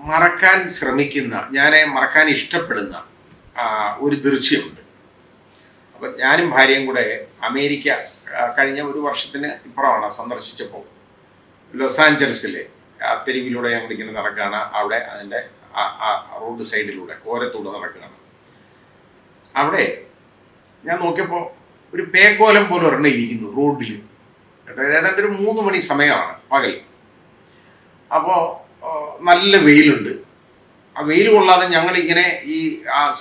മറക്കാൻ ശ്രമിക്കുന്ന, ഞാൻ മറക്കാൻ ഇഷ്ടപ്പെടുന്ന ഒരു ദൃശ്യമുണ്ട്. അപ്പം ഞാനും ഭാര്യയും കൂടെ അമേരിക്ക കഴിഞ്ഞ ഒരു വർഷത്തിന് ഇപ്പുറമാണ് സന്ദർശിച്ചപ്പോൾ ലോസ് ആഞ്ചലസിലെ തെരുവിലൂടെ ഞങ്ങളിങ്ങനെ നടക്കുകയാണ്. അവിടെ അതിൻ്റെ റോഡ് സൈഡിലൂടെ ഓരത്തൂടെ നടക്കുകയാണ്. അവിടെ ഞാൻ നോക്കിയപ്പോൾ ഒരു പേക്കോലം പോലെ ഒരെണ്ണം ഇരിക്കുന്നു റോഡിൽ. ഏതാണ്ട് ഒരു 3 മണി സമയമാണ് പകൽ. അപ്പോൾ നല്ല വെയിലുണ്ട്. ആ വെയിൽ കൊള്ളാതെ ഞങ്ങളിങ്ങനെ ഈ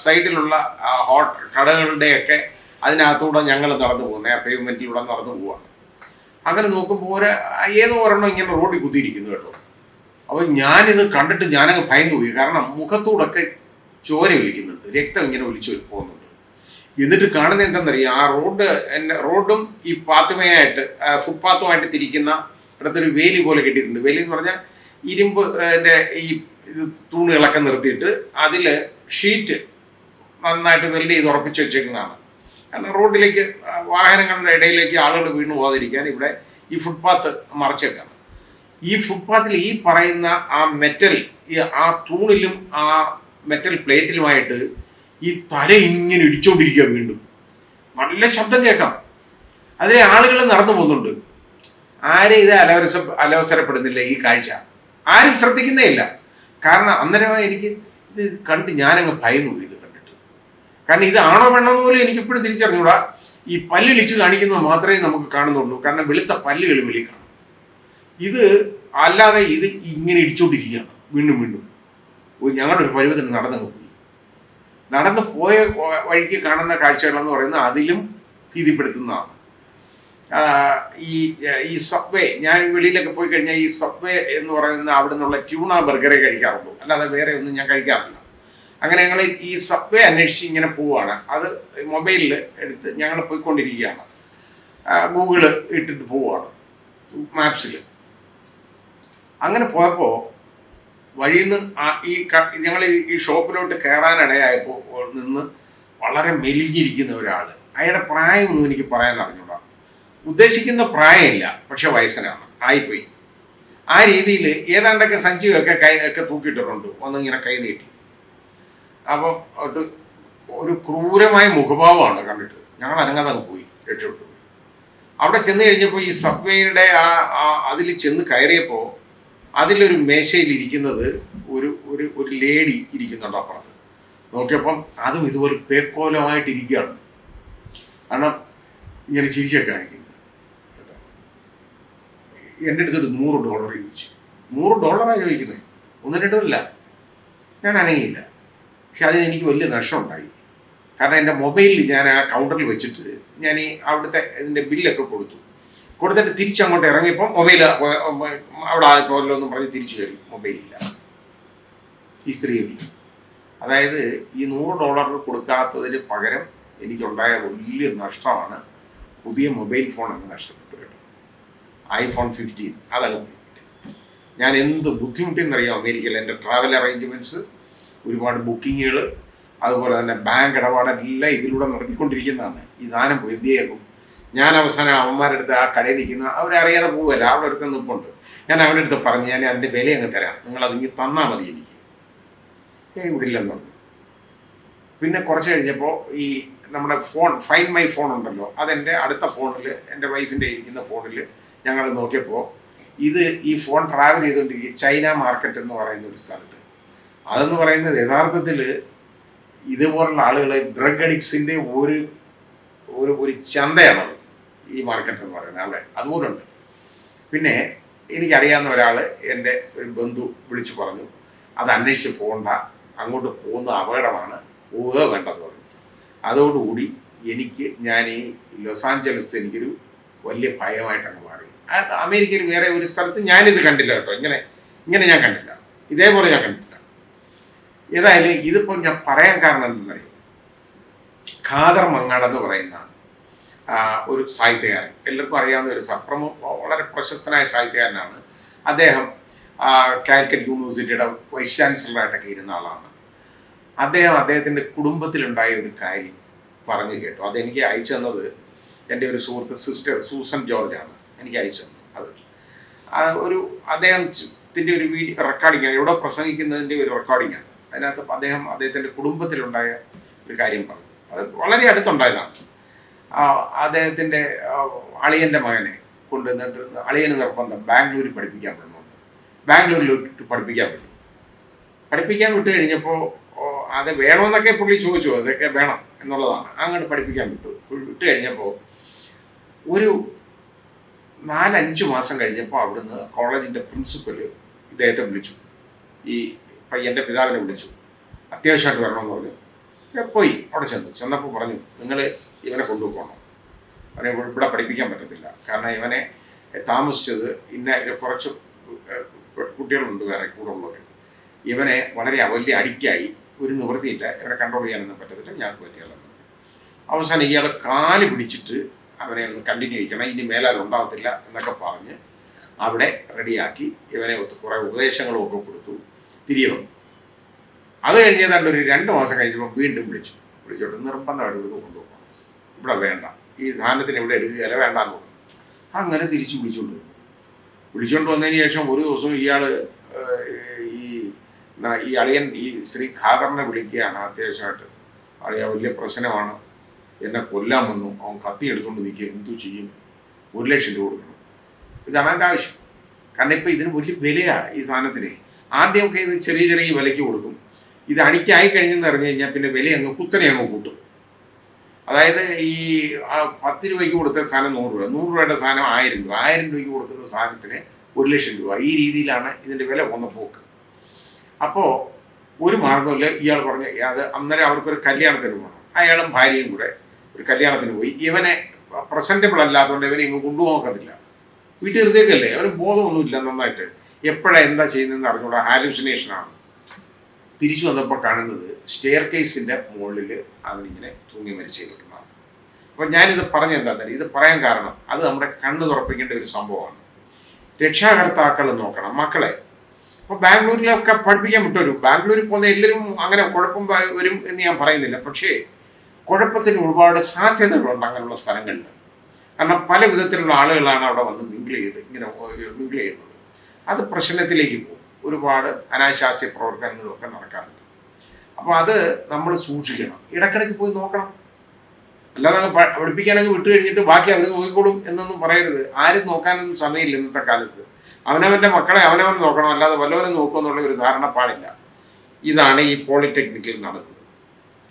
സൈഡിലുള്ള ഹോട്ട് കടകളുടെയൊക്കെ അതിനകത്തൂടെ ഞങ്ങൾ നടന്നു പോകുന്നത്, ആ പേയ്മെൻറ്റിലൂടെ നടന്നു പോവാണ്. അങ്ങനെ നോക്കുമ്പോൾ ഏതോ ഒരെണ്ണം ഇങ്ങനെ റോഡിൽ കുത്തിയിരിക്കുന്നു കേട്ടോ. അപ്പോൾ ഞാനിത് കണ്ടിട്ട് ഞാനങ്ങ് ഭയന്നു പോയി. കാരണം മുഖത്തൂടൊക്കെ ചോര ഒലിക്കുന്നുണ്ട്, രക്തം ഇങ്ങനെ ഒലിച്ചു പോകുന്നുണ്ട്. എന്നിട്ട് കാണുന്നത് എന്താണെന്നറിയാം, ആ റോഡും ഈ പാത്തുമയായിട്ട് ഫുട്പാത്തുമായിട്ട് തിരിക്കുന്ന ഇടത്തൊരു വേലി പോലെ കെട്ടിയിട്ടുണ്ട്. വേലി എന്ന് പറഞ്ഞാൽ ഇരുമ്പ് ഈ തൂണുകളൊക്കെ നിർത്തിയിട്ട് അതിൽ ഷീറ്റ് നന്നായിട്ട് വെൽഡ് ചെയ്ത് ഉറപ്പിച്ച് വെച്ചേക്കുന്നതാണ്. കാരണം റോഡിലേക്ക് വാഹനങ്ങളുടെ ഇടയിലേക്ക് ആളുകൾ വീണു പോകാതിരിക്കാൻ ഇവിടെ ഈ ഫുട്പാത്ത് മറച്ചേക്കാണ്. ഈ ഫുട്പാത്തിൽ ഈ പറയുന്ന ആ മെറ്റൽ, ആ തൂണിലും ആ മെറ്റൽ പ്ലേറ്റിലുമായിട്ട് ഈ തര ഇങ്ങനെ ഇടിച്ചുകൊണ്ടിരിക്കുക. വീണ്ടും നല്ല ശബ്ദം കേൾക്കാം. അതിലെ ആളുകൾ നടന്നു പോകുന്നുണ്ട്. ആരും ഇത് അലവസരപ്പെടുന്നില്ല. ഈ കാഴ്ച ആരും ശ്രദ്ധിക്കുന്നേ ഇല്ല. കാരണം അന്നേരമായി എനിക്ക് ഇത് കണ്ട് ഞാനങ്ങ് ഭയന്നു പോയി ഇത് കണ്ടിട്ട്. കാരണം ഇത് ആണോ പെണ്ണോ എന്ന് പോലും എനിക്കിപ്പോഴും തിരിച്ചറിഞ്ഞൂടാ. ഈ പല്ലിളിച്ച് കാണിക്കുന്നത് മാത്രമേ നമുക്ക് കാണുന്നുള്ളൂ. കാരണം വെളുത്ത പല്ലുകൾ വെളി കാണും. ഇത് അല്ലാതെ ഇത് ഇങ്ങനെ ഇടിച്ചുകൊണ്ടിരിക്കുകയാണ് വീണ്ടും വീണ്ടും. ഞങ്ങളുടെ ഒരു പരുവത്തിന് നടന്നങ്ങ് പോയി. നടന്നു പോയ വഴിക്ക് കാണുന്ന കാഴ്ചകളെന്ന് പറയുന്നത് അതിലും ഭീതിപ്പെടുത്തുന്നതാണ്. ഈ സബ്വേ, ഞാൻ വെളിയിലൊക്കെ പോയി കഴിഞ്ഞാൽ ഈ സബ്വേ എന്ന് പറയുന്ന അവിടെ നിന്നുള്ള ട്യൂണ ബർഗറെ കഴിക്കാറുള്ളൂ, അല്ലാതെ വേറെ ഒന്നും ഞാൻ കഴിക്കാറില്ല. അങ്ങനെ ഞങ്ങൾ ഈ സബ്വേ അന്വേഷിച്ച് ഇങ്ങനെ പോവുകയാണ്. അത് മൊബൈലിൽ എടുത്ത് ഞങ്ങൾ പോയിക്കൊണ്ടിരിക്കുകയാണ്. ഗൂഗിള് ഇട്ടിട്ട് പോവുകയാണ്, മാപ്സിൽ. അങ്ങനെ പോയപ്പോൾ വഴിയിൽ നിന്ന് ഞങ്ങൾ ഈ ഷോപ്പിലോട്ട് കയറാനിടയായപ്പോൾ നിന്ന് വളരെ മെലിഞ്ഞിരിക്കുന്ന ഒരാൾ. അയാളുടെ പ്രായമൊന്നും എനിക്ക് പറയാൻ അറിഞ്ഞൂടാ. ഉദ്ദേശിക്കുന്ന പ്രായമില്ല, പക്ഷെ വയസ്സനാണ്, ആയിപ്പോയി. ആ രീതിയിൽ ഏതാണ്ടൊക്കെ സഞ്ചിയൊക്കെ ഒക്കെ തൂക്കിയിട്ടിട്ടുണ്ട്, ഒന്നിങ്ങനെ കൈ നീട്ടി. അപ്പം ഒരു ക്രൂരമായ മുഖഭാവമാണ് കണ്ടിട്ട്. ഞങ്ങൾ അനങ്ങാതെ പോയി, രക്ഷപ്പെട്ടു പോയി. അവിടെ ചെന്ന് കഴിഞ്ഞപ്പോൾ ഈ സബ്വേയുടെ അതിൽ ചെന്ന് കയറിയപ്പോൾ അതിലൊരു മേശയിൽ ഇരിക്കുന്നത് ഒരു ലേഡി ഇരിക്കുന്നുണ്ട് അപ്പുറത്ത്. നോക്കിയപ്പം അതും ഇതുപോലെ പേക്കോലമായിട്ടിരിക്കുകയാണ്. കാരണം ഇങ്ങനെ ചിരിച്ചൊക്കെ കാണിക്കുന്നത്. എൻ്റെ അടുത്തൊരു $100 ചോദിച്ചു. $100 ചോദിക്കുന്നത്, 1-2 ഇല്ല. ഞാൻ അനങ്ങിയില്ല. പക്ഷെ അതിന് എനിക്ക് വലിയ നഷ്ടമുണ്ടായി. കാരണം എൻ്റെ മൊബൈലിൽ ഞാൻ ആ കൗണ്ടറിൽ വെച്ചിട്ട് ഞാൻ ഈ അവിടുത്തെ ഇതിൻ്റെ ബില്ലൊക്കെ കൊടുത്തിട്ട് തിരിച്ചങ്ങോട്ട് ഇറങ്ങിയപ്പോൾ മൊബൈൽ അവിടെ ആയപ്പോലോ എന്ന് പറഞ്ഞ് തിരിച്ചു കയറി. മൊബൈലില്ല, ഈ സ്ത്രീയില്ല. അതായത് ഈ $100 കൊടുക്കാത്തതിന് പകരം എനിക്കുണ്ടായ വലിയ നഷ്ടമാണ്. പുതിയ മൊബൈൽ ഫോൺ അങ്ങ് നഷ്ടപ്പെട്ടു കേട്ടോ. iPhone 15 അതങ്ങ് പോയി. ഞാൻ എന്ത് ബുദ്ധിമുട്ടിയെന്നറിയാം അമേരിക്കയിൽ. എൻ്റെ ട്രാവൽ അറേഞ്ച്മെൻറ്റ്സ്, ഒരുപാട് ബുക്കിങ്ങുകൾ, അതുപോലെ തന്നെ ബാങ്ക് ഇടപാടെല്ലാം ഇതിലൂടെ നടത്തിക്കൊണ്ടിരിക്കുന്നതാണ്. ഈ സാധനം പോയി എന്ത് ചെയ്യാക്കും? ഞാൻ അവസാനം അവന്മാരുടെ അടുത്ത് ആ കടയിൽ നിൽക്കുന്ന അവരറിയാതെ പോവുമല്ല, അവിടെ അടുത്ത് നിൽപ്പുണ്ട്. ഞാൻ അവൻ്റെ അടുത്ത് പറഞ്ഞു, ഞാൻ അതിൻ്റെ വില അങ്ങ് തരാം, നിങ്ങളതിങ്ങ് തന്നാൽ മതി എനിക്ക്. വിടില്ലെന്ന് പറഞ്ഞു. പിന്നെ കുറച്ച് കഴിഞ്ഞപ്പോൾ ഈ നമ്മുടെ ഫോൺ, ഫൈൻഡ് മൈ ഫോൺ ഉണ്ടല്ലോ, അതെൻ്റെ അടുത്ത ഫോണിൽ, എൻ്റെ വൈഫിൻ്റെ ഇരിക്കുന്ന ഫോണിൽ ഞങ്ങൾ നോക്കിയപ്പോൾ ഈ ഫോൺ ട്രാവൽ ചെയ്തുകൊണ്ടിരിക്കുക ചൈന മാർക്കറ്റ് എന്ന് പറയുന്ന ഒരു സ്ഥലത്ത്. അതെന്ന് പറയുന്നത് യഥാർത്ഥത്തിൽ ഇതുപോലുള്ള ആളുകൾ, ഡ്രഗ് അഡിക്ട്സിൻ്റെ ഒരു ചന്തയാണത് ഈ മാർക്കറ്റ് എന്ന് പറയുന്നത്. അവിടെ അതുപോലുണ്ട്. പിന്നെ എനിക്കറിയാവുന്ന ഒരാൾ, എൻ്റെ ഒരു ബന്ധു വിളിച്ചു പറഞ്ഞു, അത് അന്വേഷിച്ച് പോകണ്ട, അങ്ങോട്ട് പോകുന്ന അപകടമാണ്, പോവുക വേണ്ടെന്ന് പറഞ്ഞു. അതോടുകൂടി ഞാൻ ഈ ലോസ് ആഞ്ചലസ് എനിക്കൊരു വലിയ ഭയമായിട്ടങ്ങ് മാറി. അമേരിക്കയിൽ വേറെ ഒരു സ്ഥലത്ത് ഞാനിത് കണ്ടില്ല കേട്ടോ. ഇങ്ങനെ ഞാൻ കണ്ടില്ല, ഇതേപോലെ ഞാൻ കണ്ടില്ല. ഏതായാലും ഇതിപ്പോൾ ഞാൻ പറയാൻ കാരണം എന്തെന്നറിയും, ഖാദർ മങ്ങാട് എന്ന് പറയുന്ന ഒരു സാഹിത്യകാരൻ, എല്ലാവർക്കും അറിയാവുന്ന ഒരു വളരെ പ്രശസ്തനായ സാഹിത്യകാരനാണ്. അദ്ദേഹം കാലിക്കറ്റ് യൂണിവേഴ്സിറ്റിയുടെ വൈസ് ചാൻസലറായിട്ടൊക്കെ ഇരുന്ന ആളാണ്. അദ്ദേഹത്തിൻ്റെ കുടുംബത്തിലുണ്ടായ ഒരു കാര്യം പറഞ്ഞു കേട്ടു. അതെനിക്ക് അയച്ചു തന്നത് എൻ്റെ ഒരു സുഹൃത്ത്, സിസ്റ്റർ സൂസൻ ജോർജാണ് എനിക്ക് അയച്ചു തന്നത്. അദ്ദേഹം അദ്ദേഹത്തിൻ്റെ ഒരു വീഡിയോ റെക്കോർഡിങ്ങാണ്, എവിടെ പ്രസംഗിക്കുന്നതിൻ്റെ ഒരു റെക്കോർഡിങ്ങാണ്. അതിനകത്ത് അദ്ദേഹത്തിൻ്റെ കുടുംബത്തിലുണ്ടായ ഒരു കാര്യം പറഞ്ഞു. അത് വളരെ അടുത്തുണ്ടായതാണ്. അദ്ദേഹത്തിൻ്റെ അളിയൻ്റെ മകനെ കൊണ്ടുവന്നിട്ട് അളിയന് നിർബന്ധം ബാംഗ്ലൂരിൽ പഠിപ്പിക്കാൻ വിടണമെന്ന്. ബാംഗ്ലൂരിൽ പഠിപ്പിക്കാൻ വിട്ട് കഴിഞ്ഞപ്പോൾ അത് വേണമെന്നൊക്കെ പുള്ളി ചോദിച്ചു, അതൊക്കെ വേണം എന്നുള്ളതാണ്. അങ്ങോട്ട് പഠിപ്പിക്കാൻ വിട്ട് കഴിഞ്ഞപ്പോൾ ഒരു 4-5 മാസം കഴിഞ്ഞപ്പോൾ അവിടുന്ന് കോളേജിൻ്റെ പ്രിൻസിപ്പൽ ഇദ്ദേഹത്തെ വിളിച്ചു, ഈ പയ്യൻ്റെ പിതാവിനെ വിളിച്ചു, അത്യാവശ്യമായിട്ട് വരണമെന്ന് പറഞ്ഞു. പോയി അവിടെ ചെന്നപ്പോൾ പറഞ്ഞു, നിങ്ങൾ ഇവനെ കൊണ്ടുപോകണം, അവനെ ഇവിടെ പഠിപ്പിക്കാൻ പറ്റത്തില്ല, കാരണം ഇവനെ താമസിച്ചത് കുറച്ച് കുട്ടികളുണ്ട് വേറെ കൂടെ ഉള്ളവർ, ഇവനെ വളരെ വലിയ അടിക്കായി, ഒരു നിവൃത്തിയില്ല, ഇവനെ കൺട്രോൾ ചെയ്യാനൊന്നും പറ്റത്തില്ല, ഞങ്ങൾക്ക് പറ്റിയാലെന്ന്. അവസാനം ഇയാൾ കാല് പിടിച്ചിട്ട് അവനെ ഒന്ന് കണ്ടിന്യൂ ചെയ്യണം, ഇനി മേലാൽ ഉണ്ടാകത്തില്ല എന്നൊക്കെ പറഞ്ഞ് അവിടെ റെഡിയാക്കി ഇവനെ കുറേ ഉപദേശങ്ങളും ഒക്കെ കൊടുത്തു. തിരികെ വന്നു. അത് കഴിഞ്ഞതാണ്ട് ഒരു 2 മാസം കഴിഞ്ഞപ്പോൾ വീണ്ടും വിളിച്ചോട്ട് നിർബന്ധമായിട്ട് ഇവിടുന്ന് കൊണ്ടുപോകണം, ഇവിടെ വേണ്ട, ഈ ധാന്യത്തിന് ഇവിടെ എടുക്കുകയല്ല, വേണ്ടാന്ന് പറഞ്ഞു. അങ്ങനെ തിരിച്ച് വിളിച്ചുകൊണ്ട് വന്നതിന് ശേഷം ഒരു ദിവസം ഇയാൾ ഈ അളിയൻ ഈ ശ്രീ ഖാദറിനെ വിളിക്കുകയാണ് അത്യാവശ്യമായിട്ട്. അളിയ വലിയ പ്രശ്നമാണ്, എന്നെ കൊല്ലാൻ വന്നു, അവൻ കത്തി എടുത്തുകൊണ്ട് നിൽക്കുക, എന്തു ചെയ്യും, 1 ലക്ഷം രൂപ കൊടുക്കണം. ഇതാണ് എൻ്റെ ആവശ്യം. കാരണം ഇപ്പം ഇതിന് വലിയ വിലയാണ് ഈ സാധനത്തിന്. ആദ്യമൊക്കെ ഇത് ചെറിയ വിലയ്ക്ക് കൊടുക്കും, ഇത് അടിക്കായി കഴിഞ്ഞെന്ന് അറിഞ്ഞു കഴിഞ്ഞാൽ പിന്നെ വില കുത്തനെ കൂട്ടും. അതായത് ഈ 10 രൂപയ്ക്ക് കൊടുത്ത സാധനം 100 രൂപ, 100 രൂപയുടെ സാധനം 1000 രൂപ, 1000 രൂപയ്ക്ക് കൊടുക്കുന്ന സാധനത്തിന് 1 ലക്ഷം രൂപ. ഈ രീതിയിലാണ് ഇതിൻ്റെ വില പോകുന്ന പോക്ക്. അപ്പോൾ ഒരു മാർഗമില്ല. ഇയാൾ പറഞ്ഞ അത് അന്നേരം അവർക്കൊരു കല്യാണത്തിന് പോകണം, അയാളും ഭാര്യയും കൂടെ ഒരു കല്യാണത്തിന് പോയി. ഇവനെ പ്രസൻറ്റബിൾ അല്ലാത്തതുകൊണ്ട് ഇവനെ ഇങ്ങ് കൊണ്ടുപോകത്തില്ല, വീട്ടിൽ ഇരുത്തേക്കല്ലേ, അവന് ബോധമൊന്നുമില്ല നന്നായിട്ട്, എപ്പോഴാണ് എന്താ ചെയ്യുന്നതെന്ന് അറിഞ്ഞൂടാ, ഹാലുസിനേഷനാണ്. തിരിച്ചു വന്നപ്പോൾ കാണുന്നത് സ്റ്റെയർ കേസിൻ്റെ മുകളിൽ അവനിങ്ങനെ തൂങ്ങി മരിച്ചു നിൽക്കുന്നതാണ്. അപ്പോൾ ഞാനിത് പറഞ്ഞെന്താ തന്നെ, ഇത് പറയാൻ കാരണം അത് നമ്മുടെ കണ്ണ് തുറപ്പിക്കേണ്ട ഒരു സംഭവമാണ്. രക്ഷാകർത്താക്കൾ നോക്കണം മക്കളെ. അപ്പോൾ ബാംഗ്ലൂരിലൊക്കെ പഠിപ്പിക്കാൻ വിട്ടുവരും. ബാംഗ്ലൂരിൽ പോകുന്ന എല്ലാവരും അങ്ങനെ കുഴപ്പം വരും എന്ന് ഞാൻ പറയുന്നില്ല, പക്ഷേ കുഴപ്പത്തിന് ഒരുപാട് സാധ്യതകളുണ്ട് അങ്ങനെയുള്ള സ്ഥലങ്ങളിൽ. കാരണം പല വിധത്തിലുള്ള ആളുകളാണ് അവിടെ വന്ന് മിങ്കിൾ ചെയ്യുന്നത്. അത് പ്രശ്നത്തിലേക്ക് പോകും. ഒരുപാട് അനാശാസ്യ പ്രവർത്തനങ്ങളൊക്കെ നടക്കാറുണ്ട്. അപ്പോൾ അത് നമ്മൾ സൂക്ഷിക്കണം, ഇടയ്ക്കിടയ്ക്ക് പോയി നോക്കണം. അല്ലാതെ പഠിപ്പിക്കാനൊക്കെ വിട്ടു കഴിഞ്ഞിട്ട് ബാക്കി അവർ നോക്കിക്കോളും എന്നൊന്നും പറയരുത്. ആരും നോക്കാനൊന്നും സമയമില്ല ഇന്നത്തെ കാലത്ത്. അവനവൻ്റെ മക്കളെ അവനവൻ നോക്കണം, അല്ലാതെ വല്ലവനും നോക്കുമെന്നുള്ള ഒരു ധാരണ പാടില്ല. ഇതാണ് ഈ പോളിടെക്നിക്കിൽ നടക്കുന്നത്.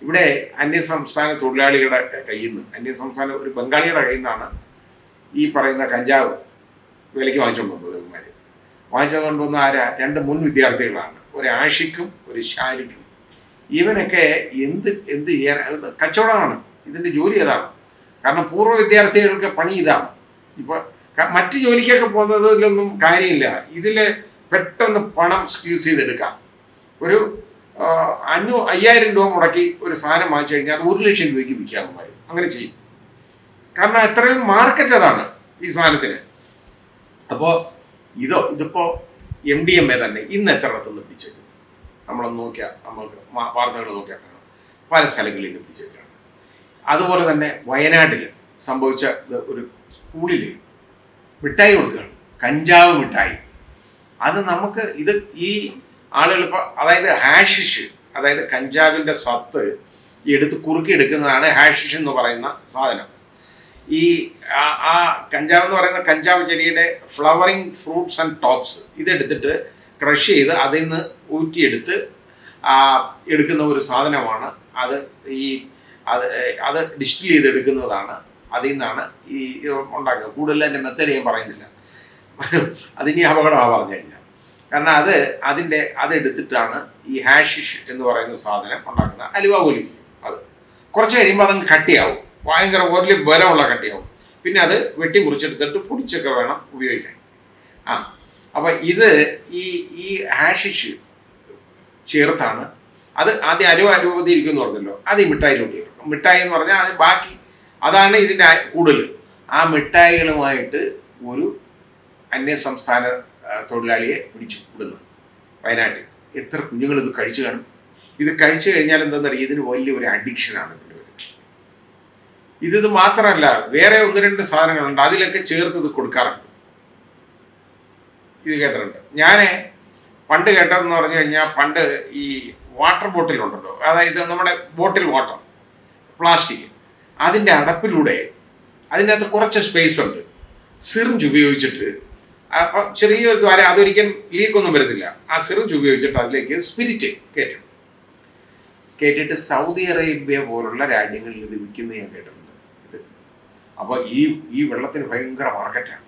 ഇവിടെ അന്യസംസ്ഥാന തൊഴിലാളികളുടെ കയ്യിൽ നിന്ന്, അന്യസംസ്ഥാന ഒരു ബംഗാളിയുടെ കയ്യിൽ നിന്നാണ് ഈ പറയുന്ന കഞ്ചാവ് വിലയ്ക്ക് വാങ്ങിച്ചുകൊണ്ട് വന്നത്. ഇവന്മാർ വാങ്ങിച്ചുകൊണ്ട് വന്ന 2 മുൻ വിദ്യാർത്ഥികളാണ്, ഒരു ആഷിക്കും ഒരു ഷാലിക്കും. ഇവനൊക്കെ എന്ത് ചെയ്യാൻ, കച്ചവടമാണ് ഇതിൻ്റെ ജോലി. അതാണ് കാരണം പൂർവ്വ വിദ്യാർത്ഥികൾക്ക് പണി ഇതാണ്. ഇപ്പോൾ മറ്റ് ജോലിക്കൊക്കെ പോകുന്നതിലൊന്നും കാര്യമില്ല, ഇതിൽ പെട്ടെന്ന് പണം സ്ക്യൂസ് ചെയ്തെടുക്കാം. ഒരു 5000 രൂപ മുടക്കി ഒരു സാധനം വാങ്ങിച്ചു കഴിഞ്ഞാൽ അത് 1 ലക്ഷം രൂപയ്ക്ക് വിൽക്കാവുന്നതായി അങ്ങനെ ചെയ്യും. കാരണം എത്രയും മാർക്കറ്റ് അതാണ് ഈ സാധനത്തിന്. അപ്പോൾ ഇതിപ്പോൾ MDMA തന്നെ ഇന്ന് എത്ര ഇടത്തുനിന്ന് പിടിച്ചേക്കുന്നു നമ്മളൊന്ന് നോക്കിയാൽ, നമുക്ക് വാർത്തകൾ നോക്കിയാൽ കാണാം, പല സ്ഥലങ്ങളിൽ നിന്ന് പിടിച്ചേക്കാണ്. അതുപോലെ തന്നെ വയനാട്ടിൽ സംഭവിച്ച ഒരു സ്കൂളിൽ മിഠായി കൊടുക്കുകയാണ്, കഞ്ചാവ് മിഠായി. അത് നമുക്ക് ഈ ആളുകൾ ഇപ്പോൾ, അതായത് ഹാഷിഷ്, അതായത് കഞ്ചാവിൻ്റെ സത്ത് എടുത്ത് കുറുക്കി എടുക്കുന്നതാണ് ഹാഷിഷ് എന്ന് പറയുന്ന സാധനം. ഈ കഞ്ചാവ് എന്ന് പറയുന്ന കഞ്ചാവ് ചെടിയുടെ ഫ്ലവറിങ് ഫ്രൂട്ട്സ് ആൻഡ് ടോപ്സ് ഇതെടുത്തിട്ട് ക്രഷ് ചെയ്ത് അതിൽ നിന്ന് ഊറ്റിയെടുത്ത് എടുക്കുന്ന ഒരു സാധനമാണ് അത്. അത് ഡിസ്റ്റിൽ ചെയ്തെടുക്കുന്നതാണ്, അതിൽ നിന്നാണ് ഇത് ഉണ്ടാക്കുന്നത്. കൂടുതൽ എൻ്റെ മെത്തേഡ് ഞാൻ പറയുന്നില്ല, അതിനി അപകടമാണ് പറഞ്ഞു കഴിഞ്ഞാൽ. കാരണം അതെടുത്തിട്ടാണ് ഈ ഹാഷിഷ് എന്ന് പറയുന്ന സാധനം ഉണ്ടാക്കുന്നത്. അലുവ പോലും അത് കുറച്ച് കഴിയുമ്പോൾ അതങ്ങ് കട്ടിയാവും, ഭയങ്കര വലിയ ബലമുള്ള കട്ടിയാവും. പിന്നെ അത് വെട്ടി മുറിച്ചെടുത്തിട്ട് പൊടിച്ചൊക്കെ വേണം ഉപയോഗിക്കാൻ. അപ്പം ഈ ഹാഷിഷ് ചേർത്താണ് അത് ആദ്യം അലുവ രൂപത്തിൽ പറഞ്ഞല്ലോ, അത് ഈ മിഠായിലോട്ട് ചേർക്കും. മിഠായി എന്ന് പറഞ്ഞാൽ അത് ബാക്കി അതാണ് ഇതിൻ്റെ കൂടുതൽ. ആ മിഠായികളുമായിട്ട് ഒരു അന്യസംസ്ഥാന തൊഴിലാളിയെ പിടിച്ചു വിടുന്നു വയനാട്ടിൽ. എത്ര കുഞ്ഞുങ്ങൾ ഇത് കഴിച്ചു കാണും. ഇത് കഴിച്ചു കഴിഞ്ഞാൽ എന്താണെന്ന് അറിയാം, ഇതിന് വലിയൊരു അഡിക്ഷനാണ് പിന്നെ വരുന്നത്. ഇത് മാത്രമല്ല, വേറെ 1-2 സാധനങ്ങളുണ്ട് അതിലൊക്കെ ചേർത്ത് ഇത് കൊടുക്കാറുണ്ട്. ഇത് കേട്ടിട്ടുണ്ട്. ഞാൻ പണ്ട് കേട്ടതെന്ന് പറഞ്ഞു കഴിഞ്ഞാൽ പണ്ട് ഈ വാട്ടർ ബോട്ടിലുണ്ടല്ലോ, അതായത് നമ്മുടെ ബോട്ടിൽ വാട്ടർ പ്ലാസ്റ്റിക്, അതിൻ്റെ അടപ്പിലൂടെ അതിൻ്റെ അകത്ത് കുറച്ച് സ്പേസ് ഉണ്ട്, സിറിഞ്ച് ഉപയോഗിച്ചിട്ട് അപ്പം ചെറിയൊരു ദ്വാരം, അതൊരിക്കലും ലീക്കൊന്നും വരുന്നില്ല, ആ സിറിഞ്ച് ഉപയോഗിച്ചിട്ട് അതിലേക്ക് സ്പിരിറ്റ് കയറ്റിയിട്ട് സൗദി അറേബ്യ പോലുള്ള രാജ്യങ്ങളിൽ ഇത് വിൽക്കുന്നത് ഞാൻ കേട്ടിട്ടുണ്ട് ഇത്. അപ്പോൾ ഈ വെള്ളത്തിന് ഭയങ്കര മാർക്കറ്റാണ്,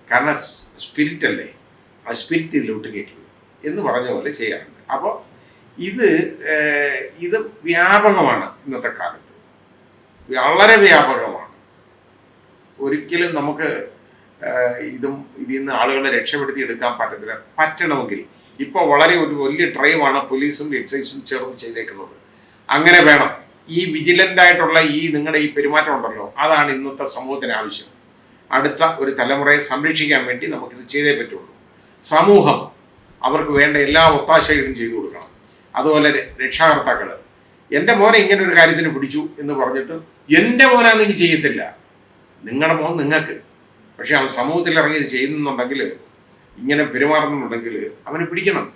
കാരണം സ്പിരിറ്റ് അല്ലേ, ആ സ്പിരിറ്റ് ഇതിലോട്ട് കയറ്റും എന്ന് പറഞ്ഞ പോലെ ചെയ്യാറുണ്ട്. അപ്പോൾ ഇത് വ്യാപകമാണ് ഇന്നത്തെ കാലത്ത്, വളരെ വ്യാപകമാണ്. ഒരിക്കലും നമുക്ക് ഇതിൽ നിന്ന് ആളുകളെ രക്ഷപ്പെടുത്തി എടുക്കാൻ പറ്റത്തില്ല. പറ്റണമെങ്കിൽ ഇപ്പോൾ വളരെ ഒരു വലിയ ഡ്രൈവാണ് പോലീസും എക്സൈസും ചേർന്ന് ചെയ്തേക്കുന്നത്. അങ്ങനെ വേണം. ഈ വിജിലൻ്റ് ആയിട്ടുള്ള നിങ്ങളുടെ ഈ പെരുമാറ്റം ഉണ്ടല്ലോ, അതാണ് ഇന്നത്തെ സമൂഹത്തിന് ആവശ്യം. അടുത്ത ഒരു തലമുറയെ സംരക്ഷിക്കാൻ വേണ്ടി നമുക്കിത് ചെയ്തേ പറ്റുള്ളൂ. സമൂഹം അവർക്ക് വേണ്ട എല്ലാ ഒത്താശകളും ചെയ്തു കൊടുക്കണം. അതുപോലെ രക്ഷാകർത്താക്കൾ, എൻ്റെ മോനെ ഇങ്ങനെ ഒരു കാര്യത്തിന് പിടിച്ചു എന്ന് പറഞ്ഞിട്ട് എൻ്റെ മോനാണെങ്കിൽ ചെയ്യത്തില്ല, നിങ്ങളുടെ മോൻ നിങ്ങൾക്ക്. പക്ഷെ അവൻ സമൂഹത്തിൽ ഇറങ്ങി ഇത് ചെയ്യുന്നുണ്ടെങ്കിൽ, ഇങ്ങനെ പെരുമാറുന്നുണ്ടെങ്കിൽ അവനെ പിടിക്കണം.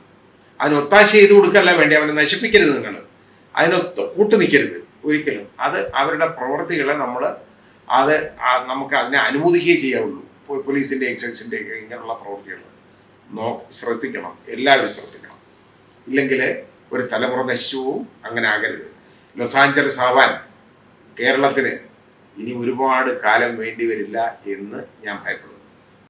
അതിന് ഒത്താശ ചെയ്ത് കൊടുക്കല്ല വേണ്ടി, അവനെ നശിപ്പിക്കരുത്. നിങ്ങൾ അതിനൊത്ത് കൂട്ടു നിൽക്കരുത് ഒരിക്കലും. അത് അവരുടെ പ്രവൃത്തികളെ നമുക്ക് അതിനെ അനുമോദിക്കുകയേ ചെയ്യാവുള്ളൂ. പോലീസിൻ്റെ എക്സൈസിൻ്റെ ഇങ്ങനെയുള്ള പ്രവൃത്തികൾ ശ്രദ്ധിക്കണം, എല്ലാവരും ശ്രദ്ധിക്കണം. ഇല്ലെങ്കിൽ ഒരു തലമുറ നശിച്ചുവും. അങ്ങനെ ആകരുത്. ലോസ് ആഞ്ചലസ് ആവാൻ കേരളത്തിന് ഇനി ഒരുപാട് കാലം വേണ്ടി വരില്ല എന്ന് ഞാൻ ഭയപ്പെടുന്നു.